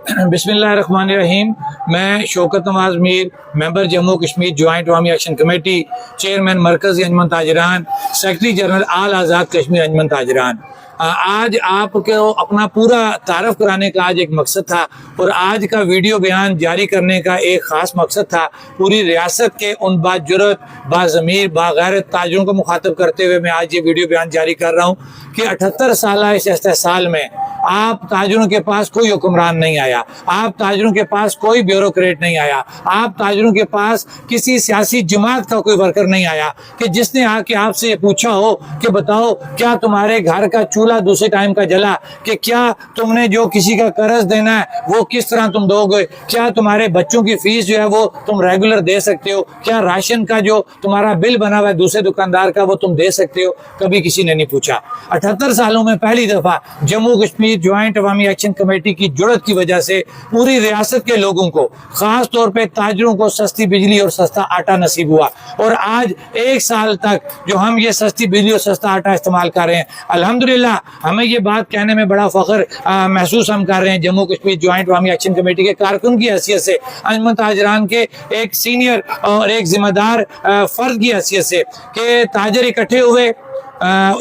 बिस्मिल्लाहिर्रहमानिर्रहीम। मैं Shaukat Nawaz Mir, member Jammu Kashmir joint Awami action committee, chairman Markazi Anjuman Tajiran, secretary general all Azad Kashmir Anjuman Tajiran. आज आपको अपना पूरा तारफ़ कराने का आज एक मकसद था और आज का वीडियो बयान जारी करने का एक ख़ास मकसद था। पूरी रियासत के उन बाजुरत, बाज़मीर, बागैरत ताजरों को मुखातब करते हुए मैं आज ये वीडियो बयान जारी कर रहा हूँ कि 78 साल इस इस्तेसाल में आप ताजरों के पास कोई हुक्मरान नहीं आया, आप ताजरों के पास कोई ब्यूरोक्रेट नहीं आया, आप ताजरों के पास किसी सियासी जमात का कोई वर्कर नहीं आया कि जिसने आके आपसे ये पूछा हो कि बताओ क्या तुम्हारे घर का चूल्हा दूसरे टाइम का जला, कि क्या तुमने जो किसी का कर्ज देना है वो किस तरह तुम दोगे, क्या तुम्हारे बच्चों की फीस जो है वो तुम रेगुलर दे सकते हो, क्या राशन का जो तुम्हारा बिल बना हुआ है दूसरे दुकानदार का वो तुम दे सकते हो। कभी किसी ने नहीं पूछा। 78 सालों में पहली दफा जम्मू कश्मीर ज्वाइंट अवामी एक्शन कमेटी की जुड़त की वजह से पूरी रियासत के लोगों को, खास तौर पे ताजरों को सस्ती बिजली और सस्ता आटा नसीब हुआ और आज एक साल तक जो हम ये सस्ती बिजली और सस्ता आटा इस्तेमाल कर रहे हैं, अल्हम्दुलिल्लाह हमें ये बात कहने में बड़ा फख्र महसूस हम कर रहे हैं जम्मू कश्मीर ज्वाइंट अवामी एक्शन कमेटी के कारकुन की हैसियत से, अंजमन ताजरान के एक सीनियर और एक जिम्मेदार फर्द की हैसियत से कि ताजर इकट्ठे हुए,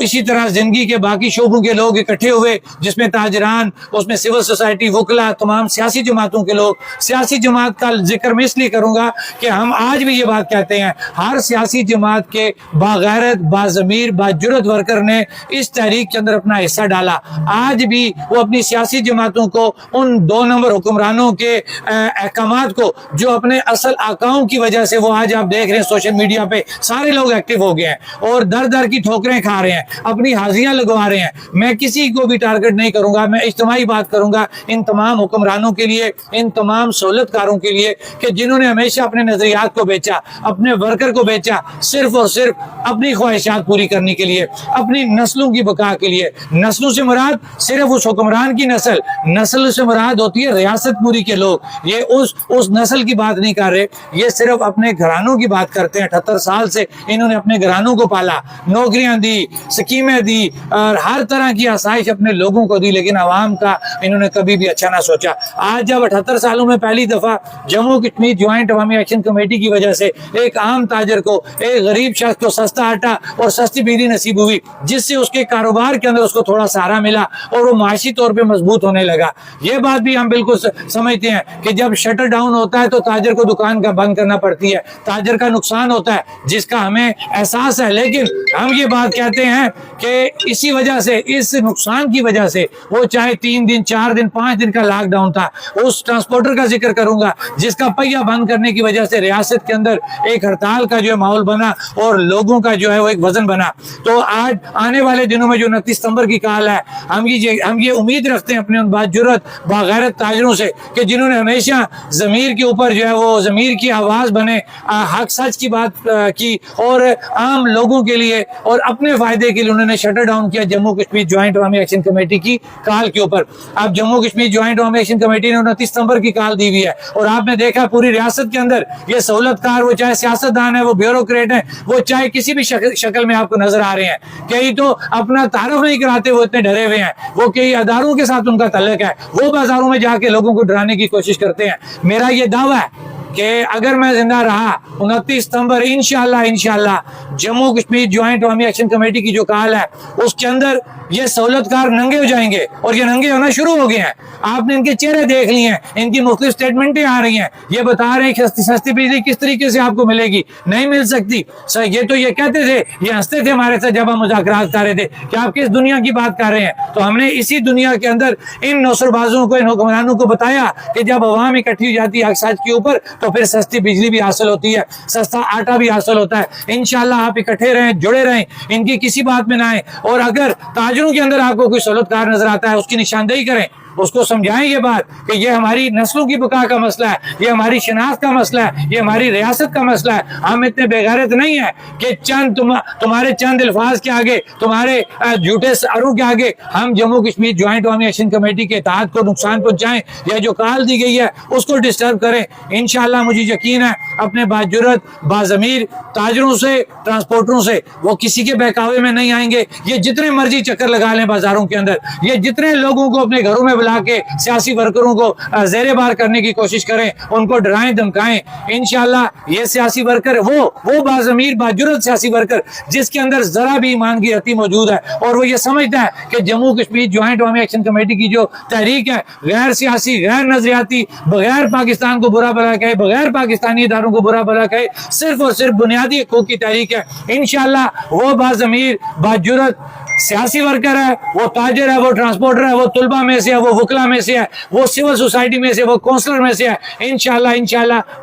इसी तरह जिंदगी के बाकी शोबों के लोग इकट्ठे हुए, जिसमें ताजरान, उसमें सिविल सोसाइटी, वकला, तमाम सियासी जमातों के लोग। सियासी जमात का जिक्र मैं इसलिए करूंगा कि हम आज भी ये बात कहते हैं, हर सियासी जमात के बागैरत, बाज़मीर, बाजुरत वर्कर ने इस तहरीक के अंदर अपना हिस्सा डाला। आज भी वो अपनी सियासी जमातों को, उन 2 नंबर हुक्मरानों के अहकामात को जो अपने असल आकाओं की वजह से वो आज आप देख रहे हैं सोशल मीडिया पे सारे लोग एक्टिव हो गए हैं और दर दर की ठोकरें खा रहे हैं, अपनी हाजियां लगवा रहे हैं। मैं किसी को भी टारगेट नहीं करूंगा, मैं इज्तिमाई बात करूंगा इन तमाम हुक्मरानों के लिए, इन तमाम सहूलतकारों के लिए कि जिन्होंने हमेशा अपने नजरियात को बेचा, अपने वर्कर को बेचा, सिर्फ और सिर्फ अपनी ख्वाहिशात पूरी करने के लिए, अपनी नस्लों की बका के लिए। नस्लों से मुराद सिर्फ उस हुक्मरान की नस्ल, नस्ल से मुराद होती है रियासत पूरी के लोग। ये उस नस्ल की बात नहीं कर रहे, ये सिर्फ अपने घरानों की बात करते हैं। 78 साल से इन्होंने अपने घरानों को पाला, नौकरियां दी, स्कीमें दी और हर तरह की आसाइश अपने लोगों को दी, लेकिन आवाम का इन्होंने कभी भी अच्छा ना सोचा। आज जब 78 सालों में पहली दफा जम्मू कश्मीर ज्वाइंट अवामी एक्शन कमेटी की वजह से एक आम ताजर को, एक गरीब शख्स को सस्ता आटा और सस्ती बिजली नसीब हुई, जिससे उसके कारोबार के अंदर उसको थोड़ा सहारा मिला और वो माशी तौर पर मजबूत होने लगा। ये बात भी हम बिल्कुल समझते हैं कि जब शटर डाउन होता है तो ताजर को दुकान का बंद करना पड़ती है, ताजर का नुकसान होता है, जिसका हमें एहसास है। लेकिन हम ये बात कहते हैं कि इसी वजह से, इस नुकसान की वजह से, वो चाहे 3 दिन, 4 दिन, 5 दिन का लॉकडाउन था, उस ट्रांसपोर्टर का जिक्र करूंगा जिसका पहिया बंद करने की वजह से रियासत के अंदर एक हड़ताल का जो है माहौल बना और लोगों का जो है वो एक वजन बना। तो आज आने वाले दिनों में जो 29 सितंबर की काल है, हम ये उम्मीद रखते हैं अपने उन बाजुरत, बागैरत ताजरों से कि जिन्होंने हमेशा ज़मीर के ऊपर जो है वो ज़मीर की आवाज़ बने, हक सच की बात की और आम लोगों के लिए और अपने फायदे के लिए उन्होंने शटर डाउन किया जम्मू कश्मीर ज्वाइंट अवामी एक्शन कमेटी की काल के ऊपर। अब जम्मू कश्मीर ज्वाइंट अवामी एक्शन कमेटी ने 29 सितंबर की काल दी हुई है और आपने देखा पूरी रियासत के अंदर ये सहूलतकार, वो चाहे सियासतदान है, वो ब्यूरोक्रेट है, वो चाहे किसी भी शक्ल में आपको नजर आ रहे हैं, कई तो अपना तारुफ नहीं कराते, वो इतने डरे हुए हैं, वो कई अदारों के साथ उनका तल्लक है, वो बाजारों में जाके लोगों को डराने की कोशिश करते हैं। मेरा ये दावा है कि अगर मैं जिंदा रहा 29 सितंबर इंशाअल्लाह जम्मू कश्मीर ज्वाइंट अवामी एक्शन कमेटी की जो काल है उसके अंदर ये सहूलतकार नंगे हो जाएंगे और ये नंगे होना शुरू हो गए हैं। आपने इनके चेहरे देख लिए हैं, इनकी मुख्तलिफ स्टेटमेंटें आ रही हैं, ये बता रहे हैं कि सस्ती बिजली किस तरीके से आपको मिलेगी, नहीं मिल सकती। सर ये तो ये कहते थे, ये हंसते थे हमारे साथ जब हम मुज़ाकरात कर रहे थे कि आप किस दुनिया की बात कर रहे हैं। तो हमने इसी दुनिया के अंदर इन नौसरबाजों को, इन हुक्मरानों को बताया कि जब अवाम इकट्ठी हो जाती है हक सच के ऊपर तो फिर सस्ती बिजली भी हासिल होती है, सस्ता आटा भी हासिल होता है। इंशाल्लाह आप इकट्ठे रहें, जुड़े रहें, इनकी किसी बात में ना आए और अगर ताजरों के अंदर आपको कोई सहूलतकार नजर आता है उसकी निशानदेही करें, उसको समझाएं ये बात कि ये हमारी नस्लों की बका का मसला है, ये हमारी शनाख्त का मसला है, ये हमारी रियासत का मसला है। हम इतने बेगैरत नहीं है कि तुम्हारे चंद अल्फाज के आगे, तुम्हारे झूठे सरों के आगे हम जम्मू कश्मीर ज्वाइंट अवामी एक्शन कमेटी के इत्तेहाद को नुकसान पहुंचाएं या जो काल दी गई है उसको डिस्टर्ब करें। इंशाल्लाह मुझे यकीन है अपने बाजुरत, बाज़मीर ताजरों से, ट्रांसपोर्टरों से वो किसी के बहकावे में नहीं आएंगे। ये जितने मर्जी चक्कर लगा लें बाजारों के अंदर, ये जितने लोगों को अपने घरों में بلا کے سیاسی ورکروں کو زیر بار کرنے کی کوشش کریں، ان کو ڈرائیں دھمکائیں. انشاءاللہ یہ سیاسی ورکر وہ باضمیر باجرت سیاسی ورکر جس کے اندر ذرا بھی ایمان کی رتی موجود ہے اور وہ یہ سمجھتا ہے کہ جموں کشمیر جوائنٹ عوامی ایکشن کمیٹی کی جو تحریک ہے غیر سیاسی، غیر نظریاتی، بغیر پاکستان کو برا بھلا کہے، بغیر پاکستانی اداروں کو برا بھلا کہے، صرف اور صرف بنیادی حقوق کی تحریک ہے. انشاءاللہ وہ باضمیر باجرت سیاسی ورکر ہے، وہ تاجر ہے، وہ ٹرانسپورٹر ہے، وہ طلبہ میں سے ہے، وہ وکلا میں سے ہے، وہ سول سوسائٹی میں سے، وہ کونسلر میں سے ہے. انشاءاللہ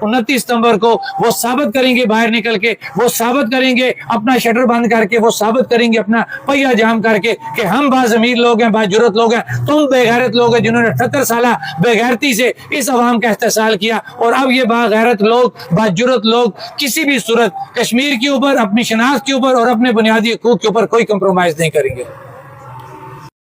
29 ستمبر کو وہ ثابت کریں گے، باہر نکل کے وہ ثابت کریں گے، اپنا شٹر بند کر کے وہ ثابت کریں گے، اپنا پہیا جام کر کے کہ ہم باضمیر لوگ ہیں، باجرت لوگ ہیں، تم بے غیرت لوگ ہیں جنہوں نے 78 سالہ بے غیرتی سے اس عوام کا استحصال کیا. اور اب یہ باغیرت لوگ، باجرت لوگ کسی بھی صورت کشمیر کے اوپر، اپنی شناخت کے اوپر اور اپنے بنیادی حقوق کے اوپر کوئی کمپرومائز نہیں کریں گے.